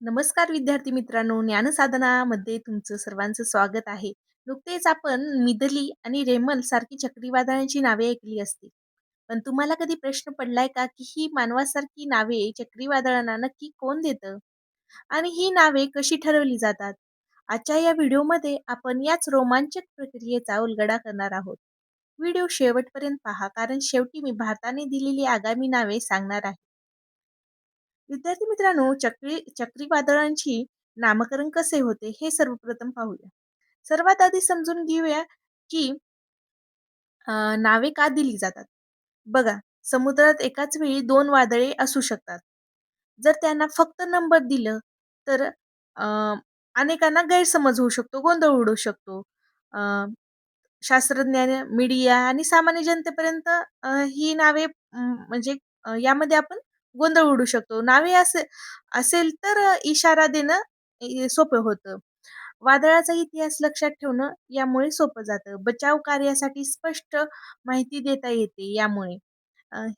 नमस्कार विद्यार्थी मित्रांनो, ज्ञानसाधनामध्ये तुमचं सर्वांचं स्वागत आहे. नुकतेच आपण मिदली आणि रेमल सारखी चक्रीवादळांची नावे ऐकली असतील. पण तुम्हाला कधी प्रश्न पडलाय का, की ही मानवासारखी नावे चक्रीवादळांना नक्की कोण देतं? आणि ही नावे कशी ठरवली जातात? आजच्या या व्हिडिओमध्ये आपण याच रोमांचक प्रक्रियेचा उलगडा करणार आहोत. व्हिडिओ शेवटपर्यंत पहा, कारण शेवटी मी भारताने दिलेली आगामी नावे सांगणार आहे. विद्यार्थी मित्रांनो, चक्रीवादळांची नामकरण कसे होते हे सर्वप्रथम पाहूया. सर्वात आधी समजून घेऊया की नावे का दिली जातात. बघा, समुद्रात एकाच वेळी दोन वादळे असू शकतात. जर त्यांना फक्त नंबर दिलं तर अ, अनेकांना गैरसमज होऊ शकतो, गोंधळ उडू शकतो. अ, शास्त्रज्ञ, मीडिया आणि सामान्य जनतेपर्यंत ही नावे म्हणजे यामध्ये आपण गोंधळ उडू शकतो. नावे असेल तर इशारा देणं सोपं होतं. वादळाचा इतिहास लक्षात ठेवणं यामुळे सोपं जातं. बचाव कार्यासाठी स्पष्ट माहिती देता येते यामुळे.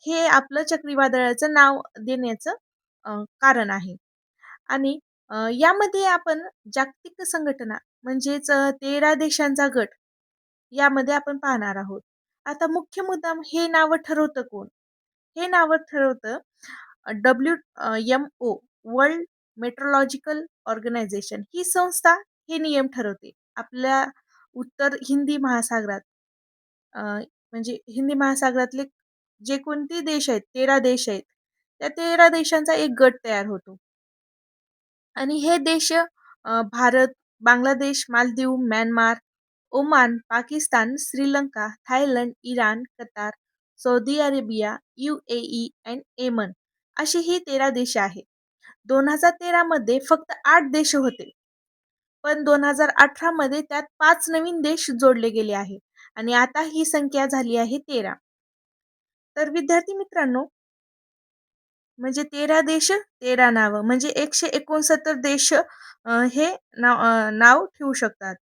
हे आपलं चक्रीवादळाचं नाव देण्याचं कारण आहे. आणि यामध्ये आपण जागतिक संघटना म्हणजेच 13 देशांचा गट यामध्ये आपण पाहणार आहोत. आता मुख्य मुद्दाम हे नावं ठरवतं कोण? हे नावं ठरवतं WMO वर्ल्ड मेट्रोलॉजिकल ऑर्गनायझेशन ही संस्था हे नियम ठरवते. आपल्या उत्तर हिंदी महासागरात म्हणजे हिंदी महासागरातले जे कोणते देश आहेत, 13 देश आहेत. त्या 13 देशांचा एक गट तयार होतो. आणि हे देश Bharat, Bangladesh, Maldives, Myanmar, Oman, Pakistan, Sri Lanka, Thailand, Iran, Qatar, Saudi Arabia, UAE आणि येमन अशी ही 13 देश आहेत. 2013 मध्ये फक्त 8 देश होते. पण 2018 मध्ये त्यात 5 नवीन देश जोडले गेले आहेत आणि आता ही संख्या झाली आहे 13. तर विद्यार्थी मित्रांनो, म्हणजे 13 देश, 13 नावं म्हणजे 169 देश हे नाव ठेवू शकतात.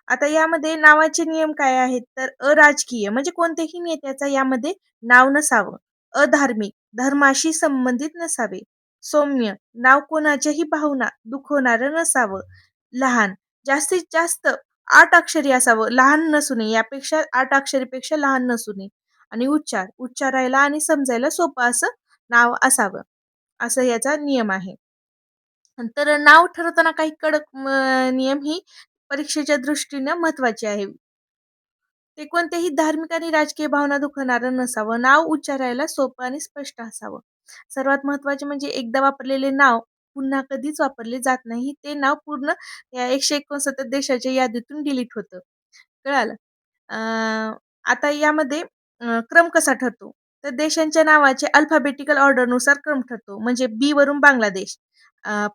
आता यामध्ये नावाचे नियम काय आहेत? तर अराजकीय म्हणजे कोणत्याही नेत्याचा यामध्ये नाव नसावं. अधार्मिक, धर्माशी संबंधित नसावे. सौम्य, नाव कोणाच्याही भावना दुखवणारं नसावं. लहान, जास्तीत जास्त 8 अक्षरी असावं. लहान नसू नये. यापेक्षा 8 अक्षरीपेक्षा लहान नसू नये. आणि उच्चारायला आणि समजायला सोपं असं नाव असावं. असं याचा नियम आहे. तर नाव ठरवताना काही कडक नियम ही परीक्षेच्या दृष्टीने महत्त्वाचे आहे. ते कोणत्याही धार्मिक आणि राजकीय भावना दुखवणारं नसावं. नाव उच्चारायला सोपं आणि स्पष्ट असावं. सर्वात महत्त्वाचे म्हणजे एकदा वापरलेले नाव पुन्हा कधीच वापरले जात नाही. ते नाव पूर्ण या 169 देशाच्या यादीतून डिलीट होतं. कळालं? अ, आता यामध्ये क्रम कसा ठरतो? तर देशांच्या नावाचे अल्फाबेटिकल ऑर्डरनुसार क्रम ठरतो. म्हणजे बी वरून बांगलादेश.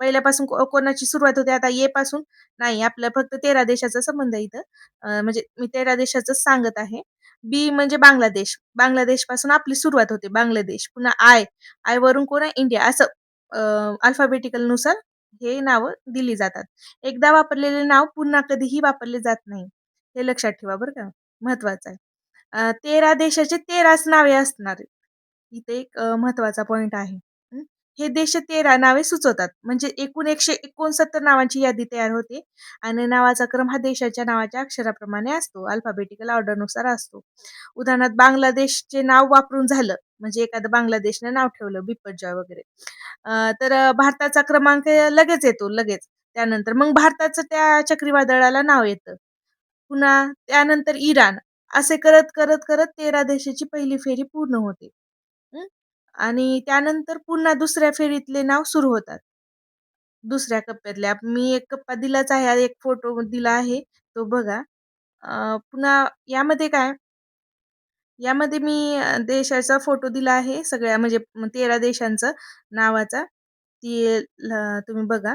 पहिल्यापासून कोणाची सुरुवात होते? आता ए पासून नाही, आपलं फक्त 13 देशाचा संबंध आहे इथं. म्हणजे मी 13 देशाचंच सांगत आहे. बी म्हणजे बांगलादेश. बांगलादेशपासून आपली सुरुवात होते, बांगलादेश. पुन्हा आय वरून कोण आहे? इंडिया. असं अल्फाबेटिकल नुसार हे नावं दिली जातात. एकदा वापरलेले नाव पुन्हा कधीही वापरले जात नाही. हे लक्षात ठेवा बरं का, महत्वाचं आहे. 13 देशाचे 13च नावे असणार आहेत. इथे एक महत्वाचा पॉइंट आहे. हं. हे देश 13 नावे सुचवतात. म्हणजे एकूण 169 नावांची यादी तयार होते आणि नावाचा क्रम हा देशाच्या नावाच्या अक्षराप्रमाणे असतो. अल्फाबेटिकल ऑर्डरनुसार असतो. उदाहरणार्थ बांगलादेशचे नाव वापरून झालं, म्हणजे एखादं बांगलादेशने नाव ठेवलं बिपरजॉय वगैरे. तर भारताचा क्रमांक लगेच येतो, लगेच. त्यानंतर मग भारताचं त्या चक्रीवादळाला नाव येतं. पुन्हा त्यानंतर इराण. असे करत, करत, करत 13 देशाची पहिली फेरी पूर्ण होते. हं. आणि त्यानंतर पुन्हा दुसऱ्या फेरीतले नाव सुरू होतात. दुसऱ्या कप्प्यातल्या. मी एक कप्पा दिलाच आहे, एक फोटो दिला आहे, तो बघा. पुन्हा यामध्ये काय, यामध्ये मी देशाचा फोटो दिला आहे सगळ्या म्हणजे 13 देशांचं नावाचा. ती तुम्ही बघा.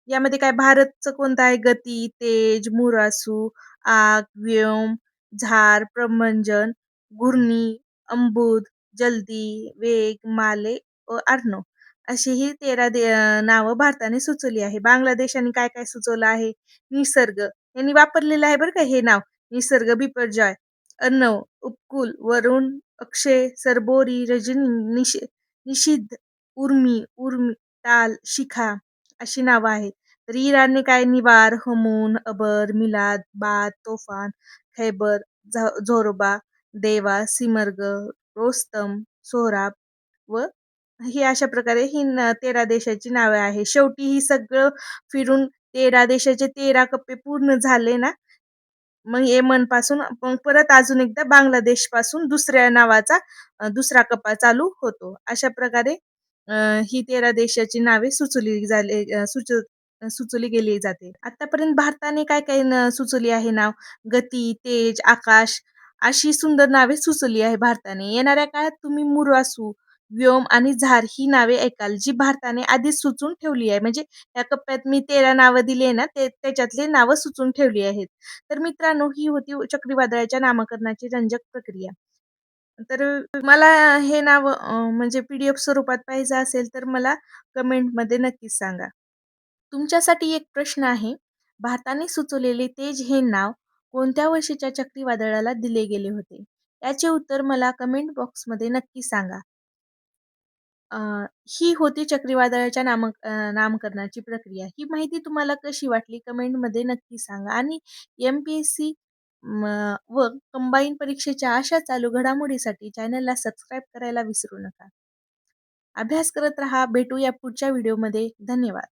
यामध्ये काय भारतचं कोणतं आहे? गती, तेज, मुरासू, आग, व्योम, झार, प्रमंजन, घूर्णी, अंबुध, जल्दी, वेग, माले व अर्णव अशी ही 13 नावं भारताने सुचवली आहे. बांगलादेशाने काय-काय सुचवलं आहे? निसर्ग यांनी वापरलेलं आहे बरं का हे नाव. निसर्ग, बिपरजॉय, अर्णव, उपकूल, वरुण, अक्षय, सरबोरी, रजनी, निषिद्ध, उर्मी, ताल, शिखा अशी नावं आहेत. तर इराणने काय निवार, हमून, अबर, मिलाद, बाथ, तोफान, खैबर, झोरबा, देवा, सिमर्ग, रोस्तम, सोहराब व ही अशा प्रकारे ही 13 देशाची नावे आहेत. शेवटी ही सगळं फिरून 13 देशाचे 13 कप्पे पूर्ण झाले ना, मग येमनपासून मग परत अजून एकदा बांगलादेशपासून दुसऱ्या नावाचा दुसरा कप्पा चालू होतो. अशा प्रकारे अ, ही 13 देशाची नावे सुचवली गेली जाते. आतापर्यंत भारताने काय-काय सुचवली आहे नाव? गती, तेज, आकाश अशी सुंदर नावे सुचवली आहे भारताने. येणाऱ्या काळात तुम्ही मुरासू, व्योम आणि झार ही नावे ऐकाल, जी भारताने आधीच सुचवून ठेवली आहे. म्हणजे या कप्प्यात मी 13 नावं दिली आहे ना, त्याच्यातली नावं सुचवून ठेवली आहेत. तर मित्रांनो, ही होती चक्रीवादळाच्या नामकरणाची रंजक प्रक्रिया. तर मला हे नाव म्हणजे पी-डी-एफ स्वरूपात पाहिजे असेल, तर मला कमेंटमध्ये नक्कीच सांगा. तुमच्यासाठी एक प्रश्न आहे. भारताने सुचवलेले तेज हे नाव कोणत्या वर्षीच्या चक्रीवादळाला दिले गेले होते? याचे उत्तर मला कमेंट बॉक्समध्ये नक्की सांगा. अ, ही होती चक्रीवादळाच्या नामकरणाची प्रक्रिया. ही माहिती तुम्हाला कशी वाटली कमेंटमध्ये नक्की सांगा आणि एम-पी-एस-सी व कंबाईन परीक्षेच्या अशा चालू घडामोडीसाठी चॅनलला सबस्क्राईब करायला विसरू नका. अभ्यास करत राहा. भेटूया पुढच्या व्हिडिओमध्ये. धन्यवाद.